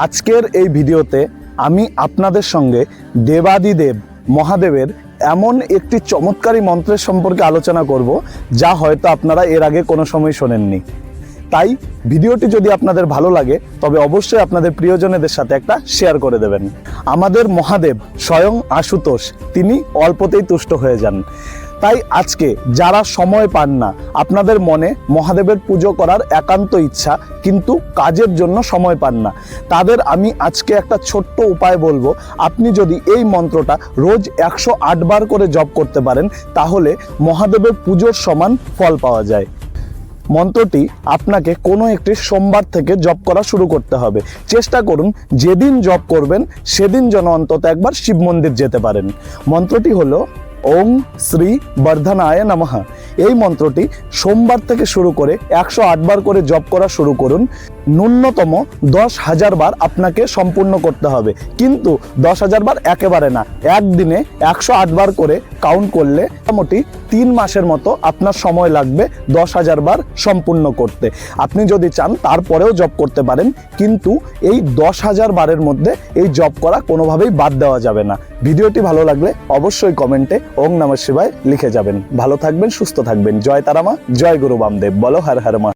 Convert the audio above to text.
আজকের এই ভিডিওতে আমি আপনাদের সঙ্গে দেবাদিদেব মহাদেবের এমন একটি চমৎকারী মন্ত্রের সম্পর্কে আলোচনা করব যা হয়তো আপনারা এর আগে কোনো সময় শোনেননি। তাই ভিডিওটি যদি আপনাদের ভালো লাগে তবে অবশ্যই আপনাদের প্রিয়জনেদের সাথে একটা শেয়ার করে দেবেন। আমাদের মহাদেব স্বয়ং আশুতোষ, তিনি অল্পতেই তুষ্ট হয়ে যান। তাই আজকে যারা সময় পান না, আপনাদের মনে মহাদেবের পুজো করার একান্ত ইচ্ছা কিন্তু কাজের জন্য সময় পান না, তাদের আমি আজকে একটা ছোট্ট উপায় বলবো। আপনি যদি এই মন্ত্রটা রোজ 108 বার করে জপ করতে পারেন তাহলে মহাদেবের পুজোর সমান ফল পাওয়া যায়। মন্ত্রটি আপনাকে কোনো একটি সোমবার থেকে জপ করা শুরু করতে হবে। চেষ্টা করুন যেদিন জপ করবেন সেদিন যেন অন্তত একবার শিব মন্দির যেতে পারেন। মন্ত্রটি হলো ওং শ্রী বর্ধনায় নমঃ। এই মন্ত্রটি সোমবার থেকে শুরু করে 108 বার করে জপ করা শুরু করুন। ন্যূনতম 10,000 বার আপনাকে সম্পূর্ণ করতে হবে, কিন্তু 10,000 বার একেবারে না, একদিনে 108 বার করে কাউন্ট করলে মোটামুটি 3 মাসের মতো আপনার সময় লাগবে 10,000 বার সম্পূর্ণ করতে। আপনি যদি চান তারপরেও জপ করতে পারেন, কিন্তু এই 10,000 বারের মধ্যে এই জপ করা কোনোভাবেই বাদ দেওয়া যাবে না। ভিডিওটি ভালো লাগলে অবশ্যই কমেন্টে ওং নমঃ শিবায় লিখে যাবেন। ভালো থাকবেন, সুস্থ থাকবেন। জয় তারামা, জয় গুরু বামদেব। বলো হর হর মা।